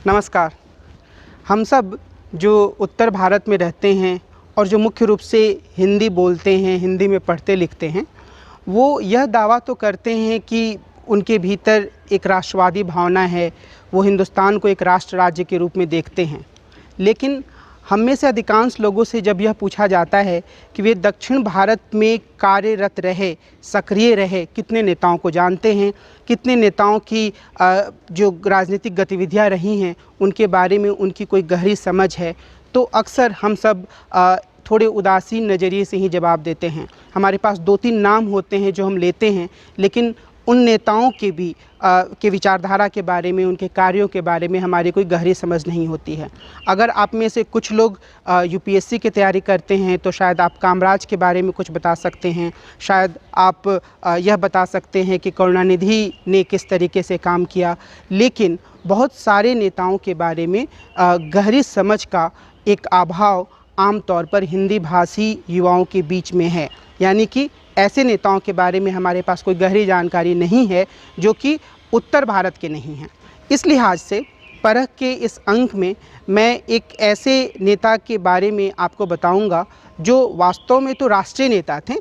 नमस्कार। हम सब जो उत्तर भारत में रहते हैं और जो मुख्य रूप से हिंदी बोलते हैं, हिंदी में पढ़ते लिखते हैं, वो यह दावा तो करते हैं कि उनके भीतर एक राष्ट्रवादी भावना है, वो हिंदुस्तान को एक राष्ट्र राज्य के रूप में देखते हैं। लेकिन हम में से अधिकांश लोगों से जब यह पूछा जाता है कि वे दक्षिण भारत में कार्यरत रहे, सक्रिय रहे, कितने नेताओं को जानते हैं, कितने नेताओं की जो राजनीतिक गतिविधियां रही हैं उनके बारे में उनकी कोई गहरी समझ है, तो अक्सर हम सब थोड़े उदासीन नज़रिए से ही जवाब देते हैं। हमारे पास 2-3 नाम होते हैं जो हम लेते हैं, लेकिन उन नेताओं के भी के विचारधारा के बारे में, उनके कार्यों के बारे में हमारी कोई गहरी समझ नहीं होती है। अगर आप में से कुछ लोग यूपीएससी की तैयारी करते हैं तो शायद आप कामराज के बारे में कुछ बता सकते हैं, शायद आप यह बता सकते हैं कि करुणानिधि ने किस तरीके से काम किया, लेकिन बहुत सारे नेताओं के बारे में गहरी समझ का एक अभाव आमतौर पर हिंदी भाषी युवाओं के बीच में है। यानी कि ऐसे नेताओं के बारे में हमारे पास कोई गहरी जानकारी नहीं है जो कि उत्तर भारत के नहीं हैं। इस लिहाज से परख के इस अंक में मैं एक ऐसे नेता के बारे में आपको बताऊंगा जो वास्तव में तो राष्ट्रीय नेता थे,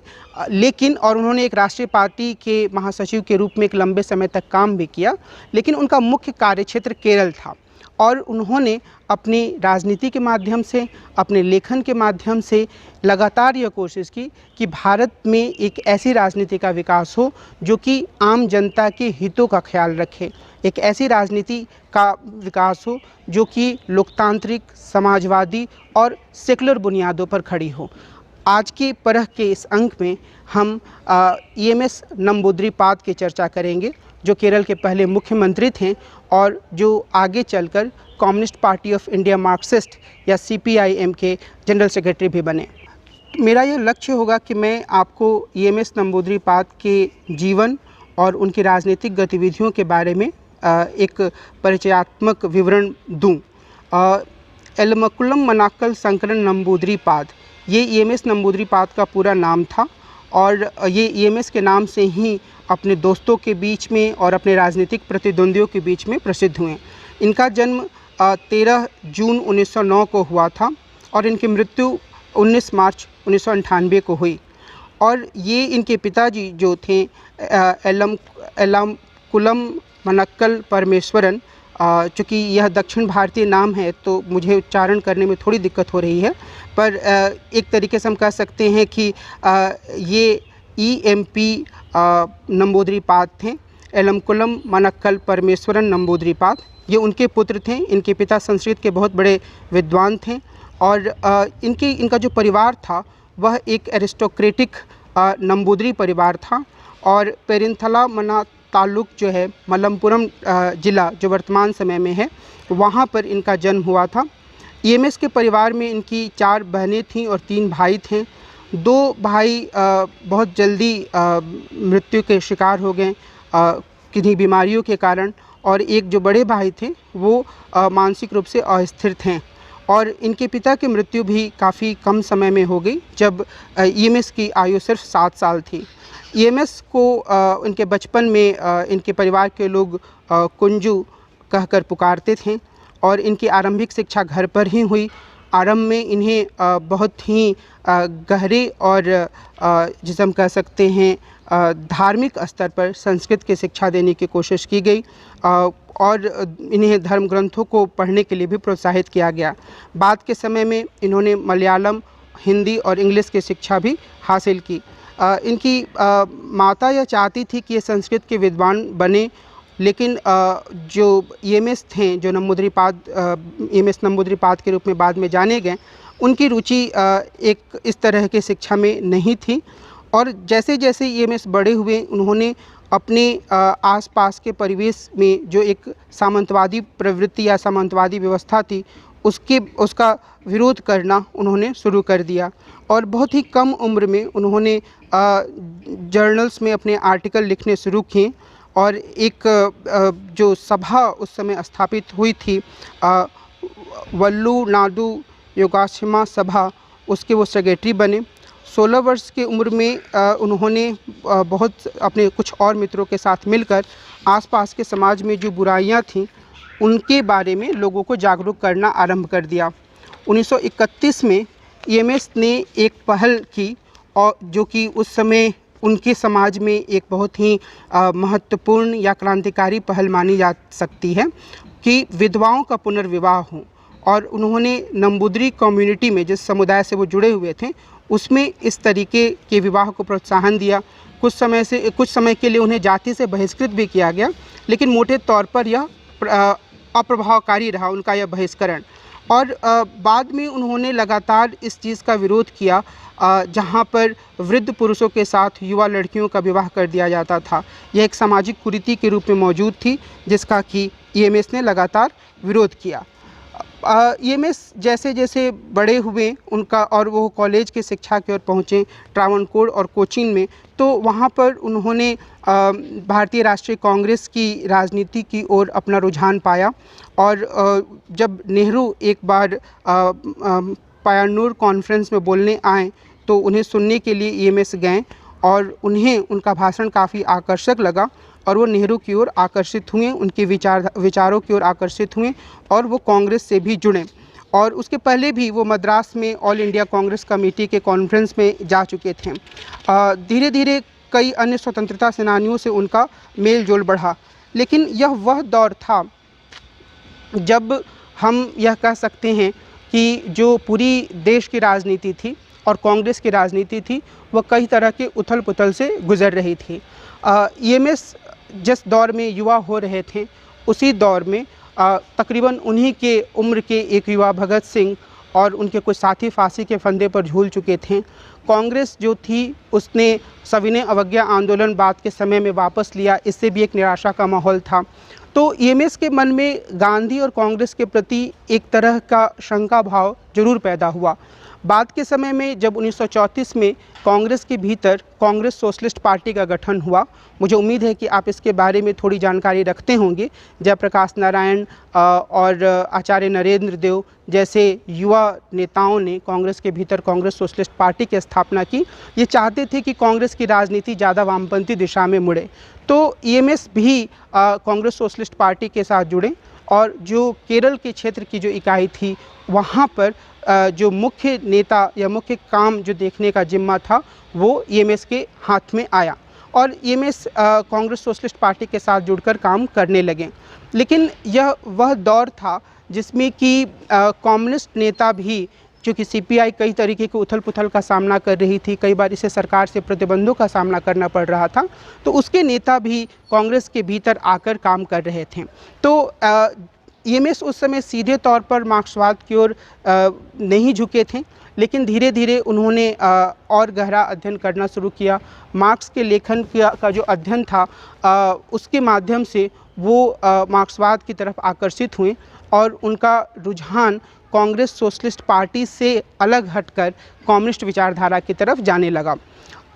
लेकिन और उन्होंने एक राष्ट्रीय पार्टी के महासचिव के रूप में एक लंबे समय तक काम भी किया, लेकिन उनका मुख्य कार्यक्षेत्र केरल था और उन्होंने अपनी राजनीति के माध्यम से, अपने लेखन के माध्यम से लगातार यह कोशिश की कि भारत में एक ऐसी राजनीति का विकास हो जो कि आम जनता के हितों का ख्याल रखे, एक ऐसी राजनीति का विकास हो जो कि लोकतांत्रिक, समाजवादी और सेकुलर बुनियादों पर खड़ी हो। आज की परख के इस अंक में हम ईएमएस नंबूद्रिपाद की चर्चा करेंगे, जो केरल के पहले मुख्यमंत्री थे और जो आगे चलकर communist party of India Marxist या सीपीआईएम के जनरल सेक्रेटरी भी बने। मेरा यह लक्ष्य होगा कि मैं आपको ईएमएस नंबूद्रिपाद के जीवन और उनकी राजनीतिक गतिविधियों के बारे में एक परिचयात्मक विवरण दूं। एलमकुलम मनाक्कल संकरन नंबूद्रिपाद, ये ईएमएस नंबूद्रिपाद का पूरा नाम था और ये ईएमएस के नाम से ही अपने दोस्तों के बीच में और अपने राजनीतिक प्रतिद्वंदियों के बीच में प्रसिद्ध हुए। इनका जन्म 13 जून 1909 को हुआ था और इनकी मृत्यु 19 मार्च 1998 को हुई। और ये इनके पिताजी जो थे एलमकुलम मनक्कल परमेश्वरन, चूँकि यह दक्षिण भारतीय नाम है तो मुझे उच्चारण करने में थोड़ी दिक्कत हो रही है, पर एक तरीके से हम कह सकते हैं कि ये ईएमपी नंबूद्रिपाद थे, एलमकुलम मनक्कल परमेश्वरन नंबूद्रिपाद, ये उनके पुत्र थे। इनके पिता संस्कृत के बहुत बड़े विद्वान थे और इनका जो परिवार था वह एक एरिस्टोक्रेटिक नंबूद्री परिवार था और पेरिंथला मना ताल्लुक जो है मलप्पुरम ज़िला जो वर्तमान समय में है, वहाँ पर इनका जन्म हुआ था। ईएमएस के परिवार में इनकी 4 बहनें थीं और 3 भाई थे। 2 भाई बहुत जल्दी मृत्यु के शिकार हो गए किन्हीं बीमारियों के कारण, और एक जो बड़े भाई थे वो मानसिक रूप से अस्थिर थे और इनके पिता की मृत्यु भी काफ़ी कम समय में हो गई जब ईएमएस की आयु सिर्फ 7 साल थी। ईएमएस को इनके बचपन में इनके परिवार के लोग कुंजू कहकर पुकारते थे और इनकी आरंभिक शिक्षा घर पर ही हुई। आरंभ में इन्हें बहुत ही गहरे और जिसे हम कह सकते हैं धार्मिक स्तर पर संस्कृत की शिक्षा देने की कोशिश की गई और इन्हें धर्म ग्रंथों को पढ़ने के लिए भी प्रोत्साहित किया गया। बाद के समय में इन्होंने मलयालम, हिंदी और इंग्लिश की शिक्षा भी हासिल की। इनकी माता यह चाहती थी कि ये संस्कृत के विद्वान बने, लेकिन जो ईएमएस थे, जो ईएमएस नंबूद्रिपाद के रूप में बाद में जाने गए, उनकी रुचि एक इस तरह की शिक्षा में नहीं थी और जैसे जैसे ईएमएस बड़े हुए उन्होंने अपने आसपास के परिवेश में जो एक सामंतवादी प्रवृत्ति या सामंतवादी व्यवस्था थी उसका विरोध करना उन्होंने शुरू कर दिया और बहुत ही कम उम्र में उन्होंने जर्नल्स में अपने आर्टिकल लिखने शुरू किए और एक जो सभा उस समय स्थापित हुई थी वल्लू नाडु योगाश्रमा सभा, उसके वो सेक्रेटरी बने। 16 वर्ष की उम्र में उन्होंने बहुत अपने कुछ और मित्रों के साथ मिलकर आसपास के समाज में जो बुराइयां थीं उनके बारे में लोगों को जागरूक करना आरंभ कर दिया। 1931 में ईएमएस ने एक पहल की, और जो कि उस समय उनके समाज में एक बहुत ही महत्वपूर्ण या क्रांतिकारी पहल मानी जा सकती है कि विधवाओं का पुनर्विवाह हो। और उन्होंने नंबूदरी कम्युनिटी में, जिस समुदाय से वो जुड़े हुए थे, उसमें इस तरीके के विवाह को प्रोत्साहन दिया। कुछ समय के लिए उन्हें जाति से बहिष्कृत भी किया गया, लेकिन मोटे तौर पर यह अप्रभावकारी रहा उनका यह बहिष्करण। और बाद में उन्होंने लगातार इस चीज़ का विरोध किया जहाँ पर वृद्ध पुरुषों के साथ युवा लड़कियों का विवाह कर दिया जाता था। यह एक सामाजिक कुरीति के रूप में मौजूद थी, जिसका कि ईएमएस ने लगातार विरोध किया। ईएमएस जैसे जैसे बड़े हुए उनका, और वो कॉलेज की शिक्षा की ओर पहुँचे ट्रावनकोर और कोचीन में, तो वहाँ पर उन्होंने भारतीय राष्ट्रीय कांग्रेस की राजनीति की ओर अपना रुझान पाया। और जब नेहरू एक बार पायनूर कॉन्फ्रेंस में बोलने आए तो उन्हें सुनने के लिए ईएमएस गए, और उन्हें उनका भाषण काफ़ी आकर्षक लगा और वो नेहरू की ओर आकर्षित हुए, उनके विचारों की ओर आकर्षित हुए और वो कांग्रेस से भी जुड़े। और उसके पहले भी वो मद्रास में ऑल इंडिया कांग्रेस कमेटी के कॉन्फ्रेंस में जा चुके थे। धीरे धीरे कई अन्य स्वतंत्रता सेनानियों से उनका मेल जोल बढ़ा, लेकिन यह वह दौर था जब हम यह कह सकते हैं कि जो पूरी देश की राजनीति थी और कांग्रेस की राजनीति थी, वह कई तरह के उथल पुथल से गुजर रही थी। ईएमएस जिस दौर में युवा हो रहे थे, उसी दौर में तकरीबन उन्हीं के उम्र के एक युवा भगत सिंह और उनके कुछ साथी फांसी के फंदे पर झूल चुके थे। कांग्रेस जो थी उसने सविनय अवज्ञा आंदोलन बाद के समय में वापस लिया, इससे भी एक निराशा का माहौल था। तो ईएमएस के मन में गांधी और कांग्रेस के प्रति एक तरह का शंका भाव जरूर पैदा हुआ। बाद के समय में जब 1934 में कांग्रेस के भीतर कांग्रेस सोशलिस्ट पार्टी का गठन हुआ, मुझे उम्मीद है कि आप इसके बारे में थोड़ी जानकारी रखते होंगे। जयप्रकाश नारायण और आचार्य नरेंद्र देव जैसे युवा नेताओं ने कांग्रेस के भीतर कांग्रेस सोशलिस्ट पार्टी की स्थापना की। ये चाहते थे कि कांग्रेस की राजनीति ज़्यादा वामपंथी दिशा में मुड़े। तो ईएमएस भी कांग्रेस सोशलिस्ट पार्टी के साथ जुड़े, और जो केरल के क्षेत्र की जो इकाई थी, वहाँ पर जो मुख्य नेता या मुख्य काम जो देखने का जिम्मा था, वो ईएमएस के हाथ में आया और ईएमएस कांग्रेस सोशलिस्ट पार्टी के साथ जुड़कर काम करने लगे। लेकिन यह वह दौर था जिसमें कि कम्युनिस्ट नेता भी, क्योंकि सीपीआई कई तरीके के उथल पुथल का सामना कर रही थी, कई बार इसे सरकार से प्रतिबंधों का सामना करना पड़ रहा था, तो उसके नेता भी कांग्रेस के भीतर आकर काम कर रहे थे। तो ईएमएस उस समय सीधे तौर पर मार्क्सवाद की ओर नहीं झुके थे, लेकिन धीरे धीरे उन्होंने और गहरा अध्ययन करना शुरू किया। मार्क्स के लेखन का जो अध्ययन था, उसके माध्यम से वो मार्क्सवाद की तरफ आकर्षित हुए और उनका रुझान कांग्रेस सोशलिस्ट पार्टी से अलग हटकर कम्युनिस्ट विचारधारा की तरफ जाने लगा।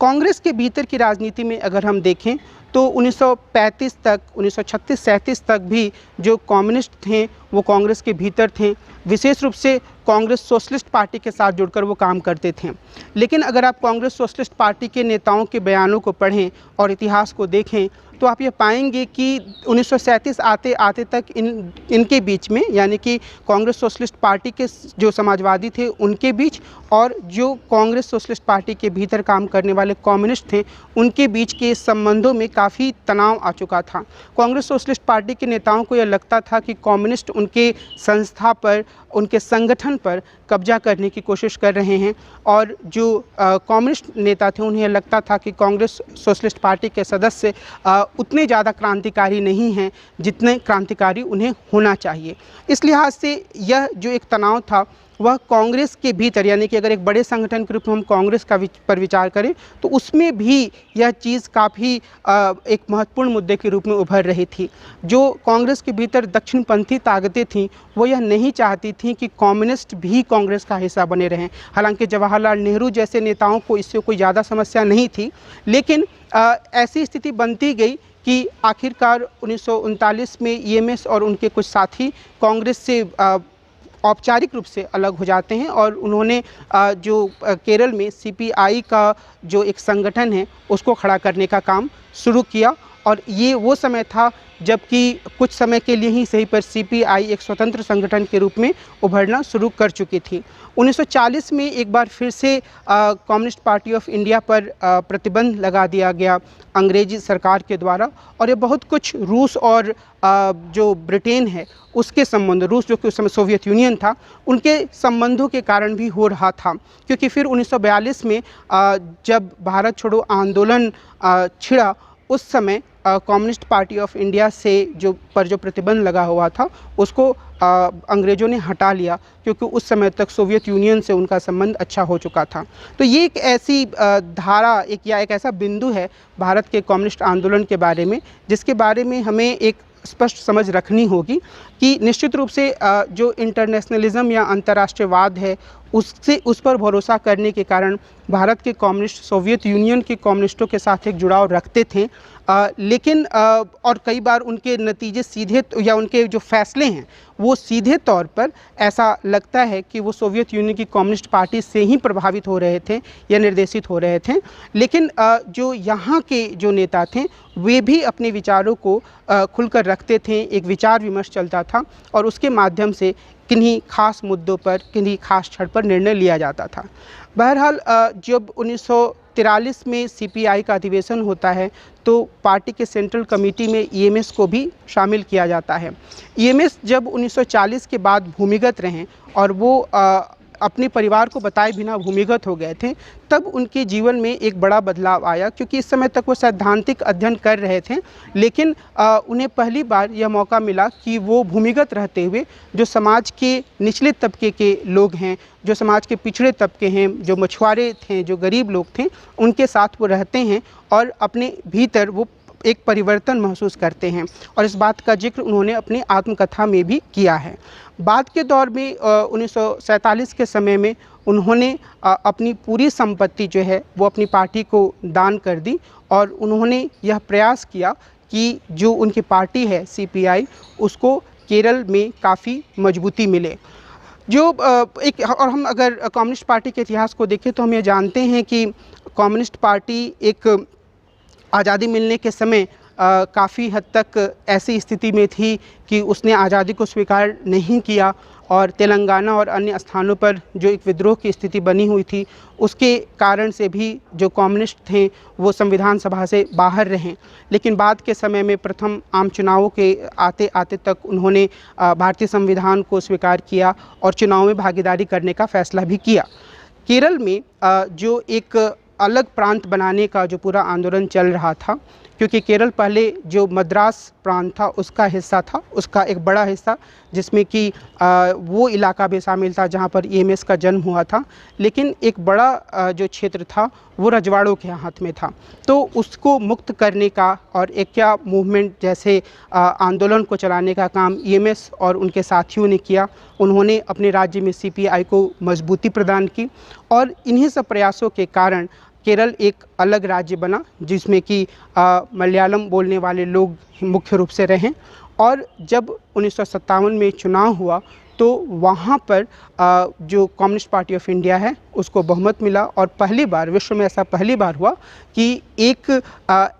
कांग्रेस के भीतर की राजनीति में अगर हम देखें तो 1935 तक, 1936-37 तक भी जो कम्युनिस्ट थे वो कांग्रेस के भीतर थे। विशेष रूप से कांग्रेस सोशलिस्ट पार्टी के साथ जुड़कर वो काम करते थे। लेकिन अगर आप कांग्रेस सोशलिस्ट पार्टी के नेताओं के बयानों को पढ़ें और इतिहास को देखें तो आप ये पाएंगे कि 1937 आते आते तक इनके बीच में, यानी कि कांग्रेस सोशलिस्ट पार्टी के जो समाजवादी थे उनके बीच और जो कांग्रेस सोशलिस्ट पार्टी के भीतर काम करने वाले कम्युनिस्ट थे, उनके बीच के संबंधों में काफ़ी तनाव आ चुका था। कांग्रेस सोशलिस्ट पार्टी के नेताओं को यह लगता था कि कम्युनिस्ट उनके संस्था पर, उनके संगठन पर कब्जा करने की कोशिश कर रहे हैं, और जो कम्युनिस्ट नेता थे उन्हें लगता था कि कांग्रेस सोशलिस्ट पार्टी के सदस्य उतने ज़्यादा क्रांतिकारी नहीं हैं जितने क्रांतिकारी उन्हें होना चाहिए। इस लिहाज से यह जो एक तनाव था वह कांग्रेस के भीतर, यानी कि अगर एक बड़े संगठन के रूप में हम कांग्रेस का पर विचार करें तो उसमें भी यह चीज़ काफ़ी एक महत्वपूर्ण मुद्दे के रूप में उभर रही थी। जो कांग्रेस के भीतर दक्षिणपंथी ताकतें थीं वो यह नहीं चाहती थीं कि कम्युनिस्ट भी कांग्रेस का हिस्सा बने रहें। हालांकि जवाहरलाल नेहरू जैसे नेताओं को इससे कोई ज़्यादा समस्या नहीं थी, लेकिन ऐसी स्थिति बनती गई कि आखिरकार 1939 में ईएमएस और उनके कुछ साथी कांग्रेस से औपचारिक रूप से अलग हो जाते हैं और उन्होंने जो केरल में सीपीआई का जो एक संगठन है उसको खड़ा करने का काम शुरू किया। और ये वो समय था जबकि कुछ समय के लिए ही सही पर सीपीआई एक स्वतंत्र संगठन के रूप में उभरना शुरू कर चुकी थी। 1940 में एक बार फिर से कम्युनिस्ट पार्टी ऑफ इंडिया पर प्रतिबंध लगा दिया गया अंग्रेजी सरकार के द्वारा, और ये बहुत कुछ रूस और जो ब्रिटेन है उसके संबंध, रूस जो कि उस समय सोवियत यूनियन था, उनके संबंधों के कारण भी हो रहा था। क्योंकि फिर 1942 में जब भारत छोड़ो आंदोलन छिड़ा, उस समय कम्युनिस्ट पार्टी ऑफ इंडिया से जो प्रतिबंध लगा हुआ था उसको अंग्रेज़ों ने हटा लिया, क्योंकि उस समय तक सोवियत यूनियन से उनका संबंध अच्छा हो चुका था। तो ये एक ऐसी धारा एक ऐसा बिंदु है भारत के कम्युनिस्ट आंदोलन के बारे में, जिसके बारे में हमें एक स्पष्ट समझ रखनी होगी कि निश्चित रूप से जो इंटरनेशनलिज्म या अंतर्राष्ट्रीयवाद है उस पर भरोसा करने के कारण भारत के कम्युनिस्ट सोवियत यूनियन के कम्युनिस्टों के साथ एक जुड़ाव रखते थे, लेकिन और कई बार उनके नतीजे सीधे या उनके जो फैसले हैं वो सीधे तौर पर ऐसा लगता है कि वो सोवियत यूनियन की कम्युनिस्ट पार्टी से ही प्रभावित हो रहे थे या निर्देशित हो रहे थे। लेकिन जो यहाँ के जो नेता थे वे भी अपने विचारों को खुलकर रखते थे, एक विचार विमर्श चलता था और उसके माध्यम से किन्हीं खास मुद्दों पर, किन्हीं खास क्षण पर निर्णय लिया जाता था। बहरहाल जब 1943 में सीपीआई का अधिवेशन होता है तो पार्टी के सेंट्रल कमेटी में ईएमएस को भी शामिल किया जाता है। ईएमएस जब 1940 के बाद भूमिगत रहे और वो अपने परिवार को बताए बिना भूमिगत हो गए थे, तब उनके जीवन में एक बड़ा बदलाव आया, क्योंकि इस समय तक वो सैद्धांतिक अध्ययन कर रहे थे, लेकिन उन्हें पहली बार यह मौका मिला कि वो भूमिगत रहते हुए जो समाज के निचले तबके के लोग हैं, जो समाज के पिछड़े तबके हैं, जो मछुआरे थे, जो गरीब लोग थे, उनके साथ वो रहते हैं और अपने भीतर वो एक परिवर्तन महसूस करते हैं। और इस बात का जिक्र उन्होंने अपनी आत्मकथा में भी किया है। बाद के दौर में 1947 के समय में उन्होंने अपनी पूरी संपत्ति जो है वो अपनी पार्टी को दान कर दी और उन्होंने यह प्रयास किया कि जो उनकी पार्टी है सीपीआई, उसको केरल में काफ़ी मजबूती मिले। जो और हम अगर कम्युनिस्ट पार्टी के इतिहास को देखें तो हम ये जानते हैं कि कम्युनिस्ट पार्टी एक आज़ादी मिलने के समय काफ़ी हद तक ऐसी स्थिति में थी कि उसने आज़ादी को स्वीकार नहीं किया और तेलंगाना और अन्य स्थानों पर जो एक विद्रोह की स्थिति बनी हुई थी उसके कारण से भी जो कम्युनिस्ट थे वो संविधान सभा से बाहर रहें। लेकिन बाद के समय में प्रथम आम चुनावों के आते आते तक उन्होंने भारतीय संविधान को स्वीकार किया और चुनाव में भागीदारी करने का फैसला भी किया। केरल में जो एक अलग प्रांत बनाने का जो पूरा आंदोलन चल रहा था, क्योंकि केरल पहले जो मद्रास प्रांत था उसका हिस्सा था, उसका एक बड़ा हिस्सा जिसमें कि वो इलाका भी शामिल था जहाँ पर ईएमएस का जन्म हुआ था, लेकिन एक बड़ा जो क्षेत्र था वो रजवाड़ों के हाथ में था। तो उसको मुक्त करने का और एक क्या मूवमेंट जैसे आंदोलन को चलाने का काम ईएमएस और उनके साथियों ने किया। उन्होंने अपने राज्य में सीपीआई को मजबूती प्रदान की और इन्हीं सब प्रयासों के कारण केरल एक अलग राज्य बना जिसमें कि मलयालम बोलने वाले लोग मुख्य रूप से रहें। और जब 1957 में चुनाव हुआ तो वहाँ पर जो कम्युनिस्ट पार्टी ऑफ इंडिया है उसको बहुमत मिला और पहली बार विश्व में ऐसा पहली बार हुआ कि एक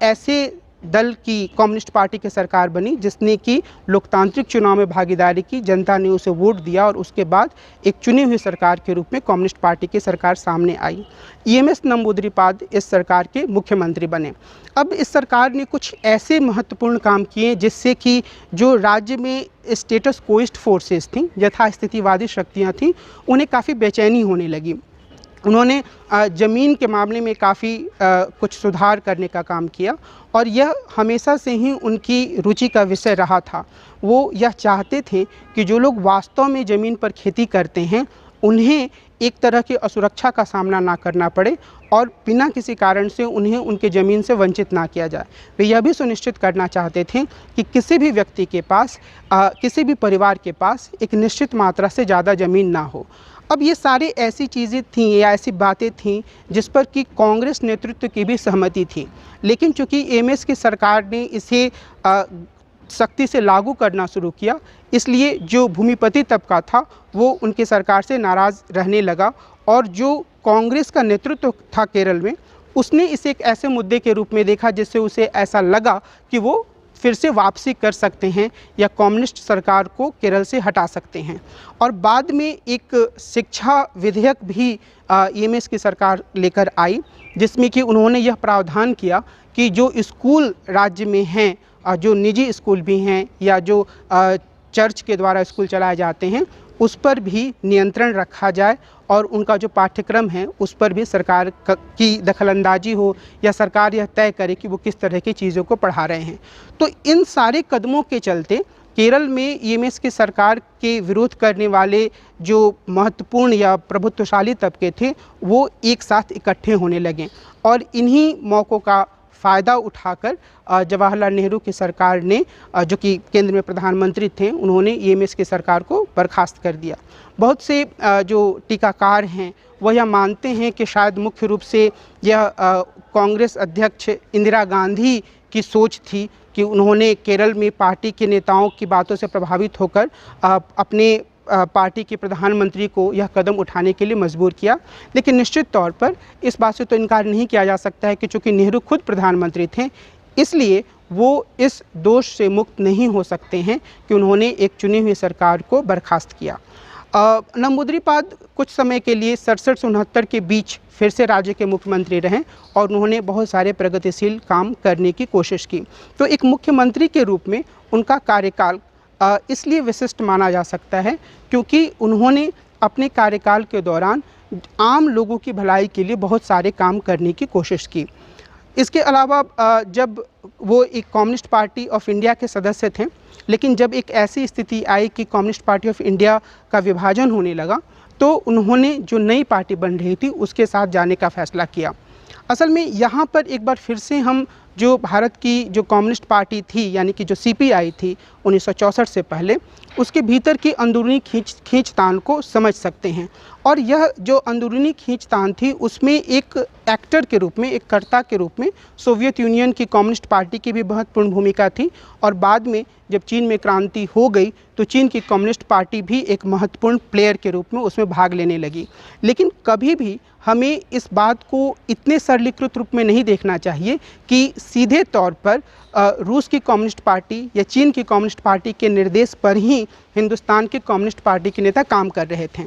ऐसे दल की कम्युनिस्ट पार्टी की सरकार बनी जिसने कि लोकतांत्रिक चुनाव में भागीदारी की, जनता ने उसे वोट दिया और उसके बाद एक चुनी हुई सरकार के रूप में कम्युनिस्ट पार्टी की सरकार सामने आई। ईएमएस नंबूदिरीपाद इस सरकार के मुख्यमंत्री बने। अब इस सरकार ने कुछ ऐसे महत्वपूर्ण काम किए जिससे कि जो राज्य में स्टेटस कोइस्ट फोर्सेस थीं, यथास्थितिवादी शक्तियाँ थीं, उन्हें काफ़ी बेचैनी होने लगी। उन्होंने ज़मीन के मामले में काफ़ी कुछ सुधार करने का काम किया और यह हमेशा से ही उनकी रुचि का विषय रहा था। वो यह चाहते थे कि जो लोग वास्तव में ज़मीन पर खेती करते हैं उन्हें एक तरह की असुरक्षा का सामना ना करना पड़े और बिना किसी कारण से उन्हें उनके ज़मीन से वंचित ना किया जाए। वे यह भी सुनिश्चित करना चाहते थे कि किसी भी व्यक्ति के पास किसी भी परिवार के पास एक निश्चित मात्रा से ज़्यादा ज़मीन ना हो। अब ये सारे ऐसी चीज़ें थीं या ऐसी बातें थीं जिस पर कि कांग्रेस नेतृत्व की भी सहमति थी, लेकिन चूंकि ईएमएस की सरकार ने इसे सख्ती से लागू करना शुरू किया, इसलिए जो भूमिपति तबका था वो उनकी सरकार से नाराज़ रहने लगा और जो कांग्रेस का नेतृत्व था केरल में उसने इसे एक ऐसे मुद्दे के रूप में देखा जिससे उसे ऐसा लगा कि वो फिर से वापसी कर सकते हैं या कम्युनिस्ट सरकार को केरल से हटा सकते हैं। और बाद में एक शिक्षा विधेयक भी ईएमएस की सरकार लेकर आई, जिसमें कि उन्होंने यह प्रावधान किया कि जो स्कूल राज्य में हैं, जो निजी स्कूल भी हैं या जो चर्च के द्वारा स्कूल चलाए जाते हैं, उस पर भी नियंत्रण रखा जाए और उनका जो पाठ्यक्रम है उस पर भी सरकार की दखलंदाजी हो या सरकार यह तय करे कि वो किस तरह की चीज़ों को पढ़ा रहे हैं। तो इन सारे कदमों के चलते केरल में ईएमएस की सरकार के विरोध करने वाले जो महत्वपूर्ण या प्रभुत्वशाली तबके थे वो एक साथ इकट्ठे होने लगे और इन्हीं मौक़ों का फ़ायदा उठाकर जवाहरलाल नेहरू की सरकार ने, जो कि केंद्र में प्रधानमंत्री थे, उन्होंने ईएमएस की सरकार को बर्खास्त कर दिया। बहुत से जो टीकाकार हैं वह यह मानते हैं कि शायद मुख्य रूप से यह कांग्रेस अध्यक्ष इंदिरा गांधी की सोच थी कि उन्होंने केरल में पार्टी के नेताओं की बातों से प्रभावित होकर अपने पार्टी के प्रधानमंत्री को यह कदम उठाने के लिए मजबूर किया। लेकिन निश्चित तौर पर इस बात से तो इनकार नहीं किया जा सकता है कि चूँकि नेहरू खुद प्रधानमंत्री थे, इसलिए वो इस दोष से मुक्त नहीं हो सकते हैं कि उन्होंने एक चुनी हुई सरकार को बर्खास्त किया। नंबूद्रिपाद कुछ समय के लिए 67 से 69 के बीच फिर से राज्य के मुख्यमंत्री रहे और उन्होंने बहुत सारे प्रगतिशील काम करने की कोशिश की। तो एक मुख्यमंत्री के रूप में उनका कार्यकाल इसलिए विशिष्ट माना जा सकता है क्योंकि उन्होंने अपने कार्यकाल के दौरान आम लोगों की भलाई के लिए बहुत सारे काम करने की कोशिश की। इसके अलावा जब वो एक कम्युनिस्ट पार्टी ऑफ इंडिया के सदस्य थे, लेकिन जब एक ऐसी स्थिति आई कि कम्युनिस्ट पार्टी ऑफ इंडिया का विभाजन होने लगा तो उन्होंने जो नई पार्टी बन रही थी उसके साथ जाने का फैसला किया। असल में यहाँ पर एक बार फिर से हम जो भारत की जो कम्युनिस्ट पार्टी थी यानी कि जो सीपीआई थी 1964 से पहले, उसके भीतर की अंदरूनी खींचतान को समझ सकते हैं। और यह जो अंदरूनी खींचतान थी उसमें एक एक्टर के रूप में, एक कर्ता के रूप में सोवियत यूनियन की कम्युनिस्ट पार्टी की भी महत्वपूर्ण भूमिका थी। और बाद में जब चीन में क्रांति हो गई तो चीन की कम्युनिस्ट पार्टी भी एक महत्वपूर्ण प्लेयर के रूप में उसमें भाग लेने लगी। लेकिन कभी भी हमें इस बात को इतने सरलीकृत रूप में नहीं देखना चाहिए कि सीधे तौर पर रूस की कम्युनिस्ट पार्टी या चीन की कम्युनिस्ट पार्टी के निर्देश पर ही हिंदुस्तान की कम्युनिस्ट पार्टी के नेता काम कर रहे थे।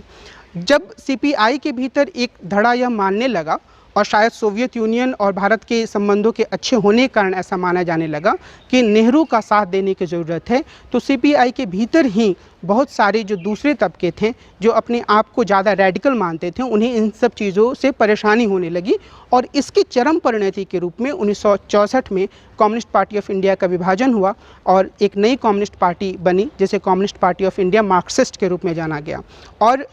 जब सीपीआई के भीतर एक धड़ा यह मानने लगा और शायद सोवियत यूनियन और भारत के संबंधों के अच्छे होने के कारण ऐसा माना जाने लगा कि नेहरू का साथ देने की ज़रूरत है, तो सीपीआई के भीतर ही बहुत सारे जो दूसरे तबके थे जो अपने आप को ज़्यादा रेडिकल मानते थे, उन्हें इन सब चीज़ों से परेशानी होने लगी। और इसकी चरम परिणति के रूप में 1964 में कम्युनिस्ट पार्टी ऑफ इंडिया का विभाजन हुआ और एक नई कम्युनिस्ट पार्टी बनी जिसे communist party of India Marxist के रूप में जाना गया। और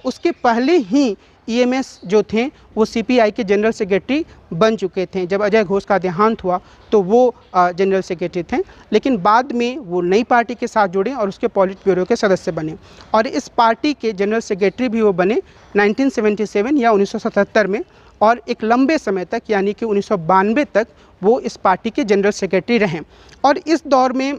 उसके पहले ही ईएमएस जो थे वो सीपीआई के जनरल सेक्रेटरी बन चुके थे। जब अजय घोष का देहांत हुआ तो वो जनरल सेक्रेटरी थे, लेकिन बाद में वो नई पार्टी के साथ जुड़े और उसके पॉलिट ब्यूरो के सदस्य बने और इस पार्टी के जनरल सेक्रेटरी भी वो बने 1977 या 1977 में। और एक लंबे समय तक यानी कि 1992 तक वो इस पार्टी के जनरल सेक्रेटरी रहे। और इस दौर में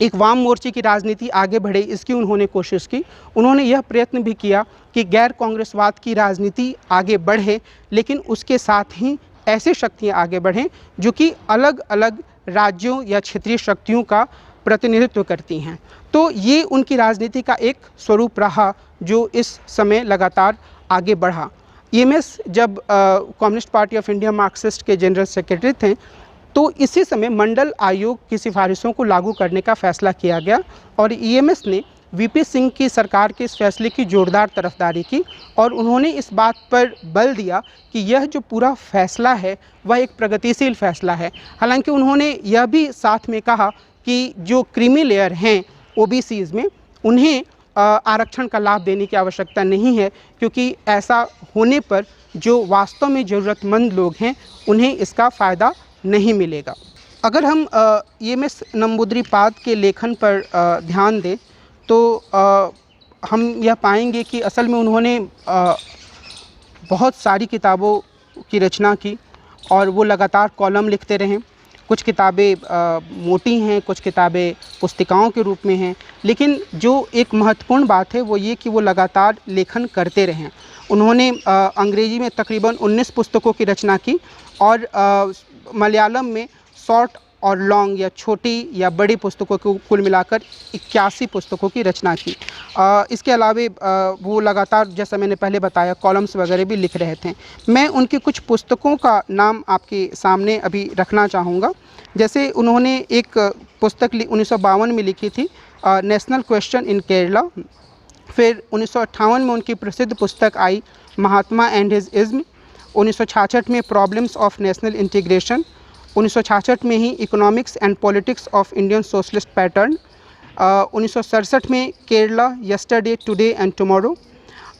एक वाम मोर्चे की राजनीति आगे बढ़े, इसकी उन्होंने कोशिश की। उन्होंने यह प्रयत्न भी किया कि गैर कांग्रेसवाद की राजनीति आगे बढ़े, लेकिन उसके साथ ही ऐसे शक्तियां आगे बढ़ें जो कि अलग अलग राज्यों या क्षेत्रीय शक्तियों का प्रतिनिधित्व करती हैं। तो ये उनकी राजनीति का एक स्वरूप रहा जो इस समय लगातार आगे बढ़ा। ईएमएस जब communist party of India Marxist के जनरल सेक्रेटरी थे तो इसी समय मंडल आयोग की सिफारिशों को लागू करने का फैसला किया गया और ईएमएस ने वीपी सिंह की सरकार के इस फैसले की जोरदार तरफदारी की और उन्होंने इस बात पर बल दिया कि यह जो पूरा फैसला है वह एक प्रगतिशील फैसला है। हालांकि उन्होंने यह भी साथ में कहा कि जो क्रीमी लेयर हैं ओबीसीज़ में, उन्हें आरक्षण का लाभ देने की आवश्यकता नहीं है, क्योंकि ऐसा होने पर जो वास्तव में ज़रूरतमंद लोग हैं उन्हें इसका फ़ायदा नहीं मिलेगा। अगर हम ईएमएस नंबूद्रिपाद के लेखन पर ध्यान दें तो हम यह पाएंगे कि असल में उन्होंने बहुत सारी किताबों की रचना की और वो लगातार कॉलम लिखते रहे कुछ किताबें मोटी हैं, कुछ किताबें पुस्तिकाओं के रूप में हैं, लेकिन जो एक महत्वपूर्ण बात है वो ये कि वो लगातार लेखन करते रहें। उन्होंने अंग्रेजी में तकरीबन 19 पुस्तकों की रचना की और मलयालम में शॉर्ट और लॉन्ग या छोटी या बड़ी पुस्तकों को कुल मिलाकर 81 पुस्तकों की रचना की। इसके अलावे वो लगातार, जैसा मैंने पहले बताया, कॉलम्स वगैरह भी लिख रहे थे। मैं उनकी कुछ पुस्तकों का नाम आपके सामने अभी रखना चाहूँगा। जैसे उन्होंने एक पुस्तक 1952 में लिखी थी, नेशनल क्वेश्चन इन केरला। फिर 1958 में उनकी प्रसिद्ध पुस्तक I Mahatma and his ism. 1966 में प्रॉब्लम्स ऑफ नेशनल इंटीग्रेशन। 1966 में ही economics and politics of Indian socialist pattern. 1967 में Kerala yesterday today and tomorrow.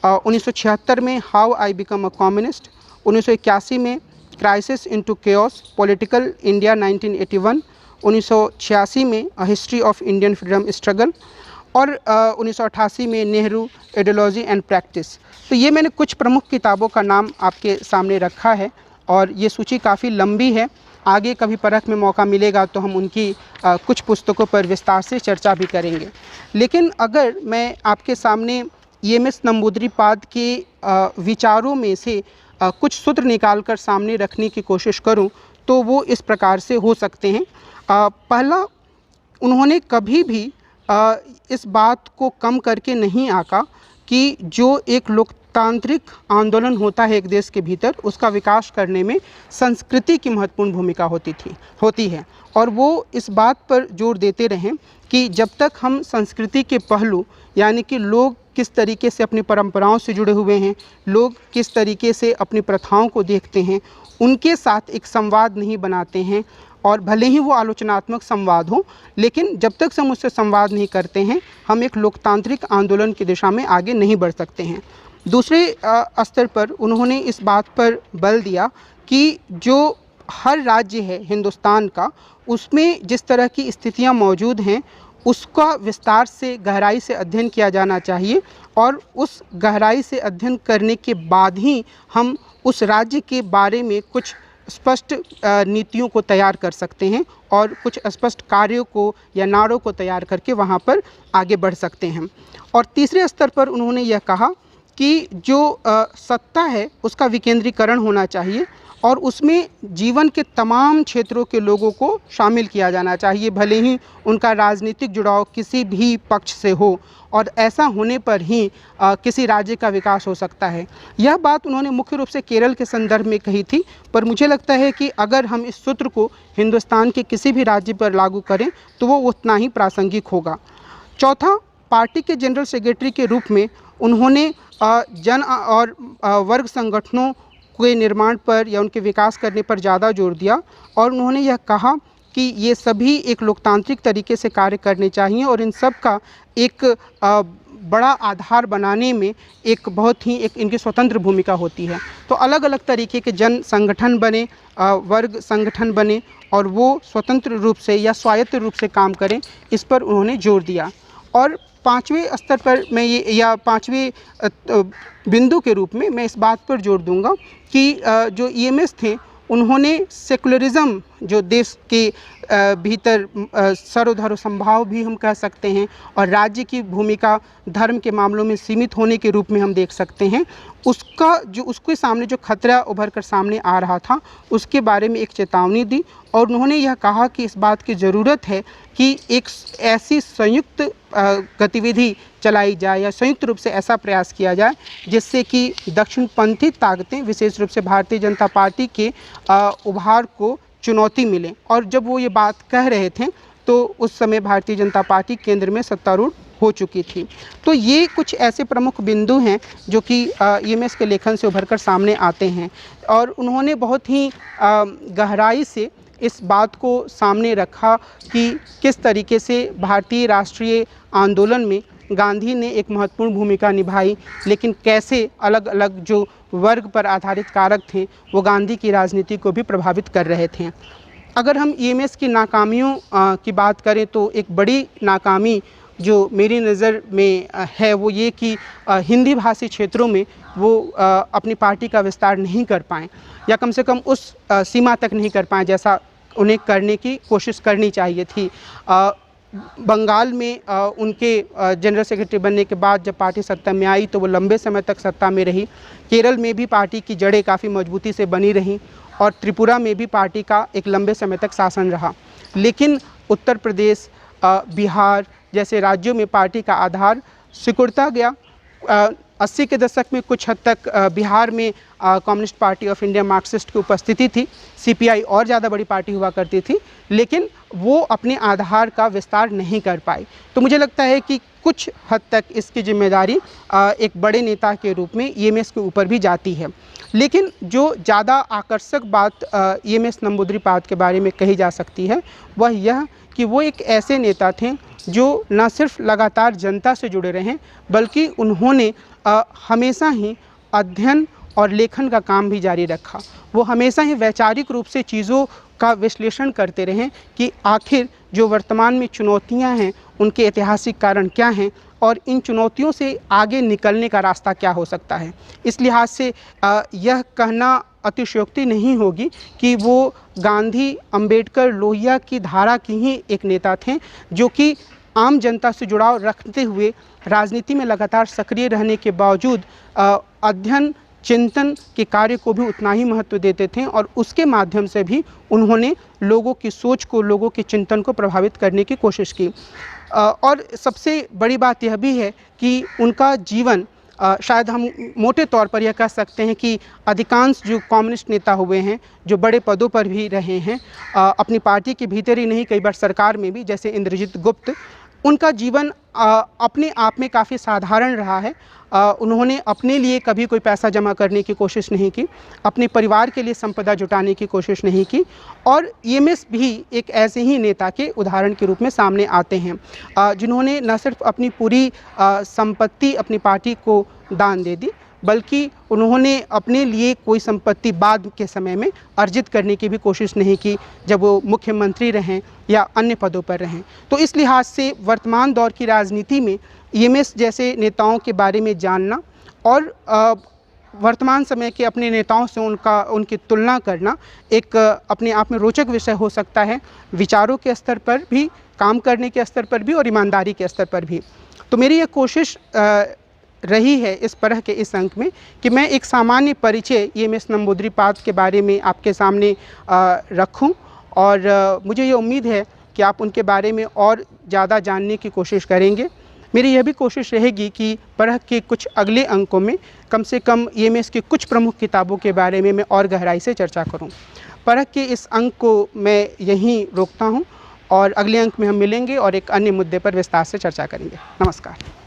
1976 में how I become a communist. 1981 में crisis into chaos political India 1981। 1986 में a history of Indian freedom struggle और 1988 में Nehru ideology and practice. तो ये मैंने कुछ प्रमुख किताबों का नाम आपके सामने रखा है और ये सूची काफ़ी लंबी है। आगे कभी परख में मौका मिलेगा तो हम उनकी कुछ पुस्तकों पर विस्तार से चर्चा भी करेंगे। लेकिन अगर मैं आपके सामने EMS नंबूदरीपाद के विचारों में से कुछ सूत्र निकालकर सामने रखने की कोशिश करूं तो वो इस प्रकार से हो सकते हैं। पहला, उन्होंने कभी भी इस बात को कम करके नहीं आंका कि जो एक लोकतांत्रिक आंदोलन होता है एक देश के भीतर, उसका विकास करने में संस्कृति की महत्वपूर्ण भूमिका होती है। और वो इस बात पर जोर देते रहें कि जब तक हम संस्कृति के पहलू, यानी कि लोग किस तरीके से अपनी परंपराओं से जुड़े हुए हैं, लोग किस तरीके से अपनी प्रथाओं को देखते हैं, उनके साथ एक संवाद नहीं बनाते हैं, और भले ही वो आलोचनात्मक संवाद हो, लेकिन जब तक हम उससे संवाद नहीं करते हैं, हम एक लोकतांत्रिक आंदोलन की दिशा में आगे नहीं बढ़ सकते हैं। दूसरे स्तर पर उन्होंने इस बात पर बल दिया कि जो हर राज्य है हिंदुस्तान का, उसमें जिस तरह की स्थितियां मौजूद हैं, उसका विस्तार से, गहराई से अध्ययन किया जाना चाहिए और उस गहराई से अध्ययन करने के बाद ही हम उस राज्य के बारे में कुछ स्पष्ट नीतियों को तैयार कर सकते हैं और कुछ स्पष्ट कार्यों को या नारों को तैयार करके वहाँ पर आगे बढ़ सकते हैं। और तीसरे स्तर पर उन्होंने यह कहा कि जो सत्ता है उसका विकेंद्रीकरण होना चाहिए और उसमें जीवन के तमाम क्षेत्रों के लोगों को शामिल किया जाना चाहिए, भले ही उनका राजनीतिक जुड़ाव किसी भी पक्ष से हो, और ऐसा होने पर ही किसी राज्य का विकास हो सकता है। यह बात उन्होंने मुख्य रूप से केरल के संदर्भ में कही थी, पर मुझे लगता है कि अगर हम इस सूत्र को हिंदुस्तान के किसी भी राज्य पर लागू करें तो वो उतना ही प्रासंगिक होगा। चौथा, पार्टी के जनरल सेक्रेटरी के रूप में उन्होंने जन और वर्ग संगठनों के निर्माण पर या उनके विकास करने पर ज़्यादा जोर दिया और उन्होंने यह कहा कि ये सभी एक लोकतांत्रिक तरीके से कार्य करने चाहिए और इन सब का एक बड़ा आधार बनाने में एक बहुत ही एक इनकी स्वतंत्र भूमिका होती है। तो अलग अलग तरीके के जन संगठन बने, वर्ग संगठन बने और वो स्वतंत्र रूप से या स्वायत्त रूप से काम करें, इस पर उन्होंने जोर दिया। और पाँचवें स्तर पर मैं ये, या पाँचवें बिंदु के रूप में मैं इस बात पर जोर दूंगा कि जो EMS थे, उन्होंने सेकुलरिज्म, जो देश के भीतर सर्वधर्म संभाव भी हम कह सकते हैं और राज्य की भूमिका धर्म के मामलों में सीमित होने के रूप में हम देख सकते हैं, उसका जो उसके सामने जो खतरा उभर कर सामने आ रहा था, उसके बारे में एक चेतावनी दी और उन्होंने यह कहा कि इस बात की ज़रूरत है कि एक ऐसी संयुक्त गतिविधि चलाई जाए या संयुक्त रूप से ऐसा प्रयास किया जाए जिससे कि दक्षिणपंथी ताकतें, विशेष रूप से भारतीय जनता पार्टी के उभार को चुनौती मिले। और जब वो ये बात कह रहे थे तो उस समय भारतीय जनता पार्टी केंद्र में सत्तारूढ़ हो चुकी थी। तो ये कुछ ऐसे प्रमुख बिंदु हैं जो कि EMS के लेखन से उभर कर सामने आते हैं और उन्होंने बहुत ही गहराई से इस बात को सामने रखा कि किस तरीके से भारतीय राष्ट्रीय आंदोलन में गांधी ने एक महत्वपूर्ण भूमिका निभाई, लेकिन कैसे अलग अलग जो वर्ग पर आधारित कारक थे वो गांधी की राजनीति को भी प्रभावित कर रहे थे। अगर हम EMS की नाकामियों की बात करें तो एक बड़ी नाकामी जो मेरी नज़र में है वो ये कि हिंदी भाषी क्षेत्रों में वो अपनी पार्टी का विस्तार नहीं कर पाएँ या कम से कम उस सीमा तक नहीं कर पाएँ जैसा उन्हें करने की कोशिश करनी चाहिए थी। बंगाल में उनके जनरल सेक्रेटरी बनने के बाद जब पार्टी सत्ता में आई तो वो लंबे समय तक सत्ता में रही। केरल में भी पार्टी की जड़ें काफ़ी मजबूती से बनी रहीं और त्रिपुरा में भी पार्टी का एक लंबे समय तक शासन रहा। लेकिन उत्तर प्रदेश, बिहार जैसे राज्यों में पार्टी का आधार सिकुड़ता गया। 80 के दशक में कुछ हद तक बिहार में communist party of India Marxist की उपस्थिति थी। सीपीआई और ज़्यादा बड़ी पार्टी हुआ करती थी, लेकिन वो अपने आधार का विस्तार नहीं कर पाई। तो मुझे लगता है कि कुछ हद तक इसकी जिम्मेदारी एक बड़े नेता के रूप में ईएमएस के ऊपर भी जाती है। लेकिन जो ज़्यादा आकर्षक बात ईएमएस नंबूदरीपाद के बारे में कही जा सकती है वह यह कि वो एक ऐसे नेता थे जो न सिर्फ लगातार जनता से जुड़े रहे बल्कि उन्होंने हमेशा ही अध्ययन और लेखन का काम भी जारी रखा। वो हमेशा ही वैचारिक रूप से चीज़ों का विश्लेषण करते रहे कि आखिर जो वर्तमान में चुनौतियां हैं उनके ऐतिहासिक कारण क्या हैं और इन चुनौतियों से आगे निकलने का रास्ता क्या हो सकता है। इस लिहाज से यह कहना अतिशयोक्ति नहीं होगी कि वो गांधी, अंबेडकर, लोहिया की धारा की ही एक नेता थे जो कि आम जनता से जुड़ाव रखते हुए राजनीति में लगातार सक्रिय रहने के बावजूद अध्ययन, चिंतन के कार्य को भी उतना ही महत्व देते थे और उसके माध्यम से भी उन्होंने लोगों की सोच को, लोगों के चिंतन को प्रभावित करने की कोशिश की। और सबसे बड़ी बात यह भी है कि उनका जीवन शायद हम मोटे तौर पर यह कह सकते हैं कि अधिकांश जो कम्युनिस्ट नेता हुए हैं, जो बड़े पदों पर भी रहे हैं, अपनी पार्टी के भीतर ही नहीं, कई बार सरकार में भी, जैसे इंद्रजीत गुप्त, उनका जीवन अपने आप में काफ़ी साधारण रहा है। उन्होंने अपने लिए कभी कोई पैसा जमा करने की कोशिश नहीं की, अपने परिवार के लिए संपदा जुटाने की कोशिश नहीं की और ईएमएस भी एक ऐसे ही नेता के उदाहरण के रूप में सामने आते हैं जिन्होंने न सिर्फ अपनी पूरी संपत्ति अपनी पार्टी को दान दे दी बल्कि उन्होंने अपने लिए कोई संपत्ति बाद के समय में अर्जित करने की भी कोशिश नहीं की जब वो मुख्यमंत्री रहें या अन्य पदों पर रहें। तो इस लिहाज से वर्तमान दौर की राजनीति में ईएमएस जैसे नेताओं के बारे में जानना और वर्तमान समय के अपने नेताओं से उनकी तुलना करना एक अपने आप में रोचक विषय हो सकता है, विचारों के स्तर पर भी, काम करने के स्तर पर भी और ईमानदारी के स्तर पर भी। तो मेरी ये कोशिश रही है इस तरह के इस अंक में कि मैं एक सामान्य परिचय ईएमएस नंबूदरीपाद के बारे में आपके सामने रखूं और मुझे ये उम्मीद है कि आप उनके बारे में और ज़्यादा जानने की कोशिश करेंगे। मेरी यह भी कोशिश रहेगी कि परख के कुछ अगले अंकों में कम से कम ईएमएस की कुछ प्रमुख किताबों के बारे में मैं और गहराई से चर्चा करूं। परख के इस अंक को मैं यहीं रोकता हूं और अगले अंक में हम मिलेंगे और एक अन्य मुद्दे पर विस्तार से चर्चा करेंगे। नमस्कार।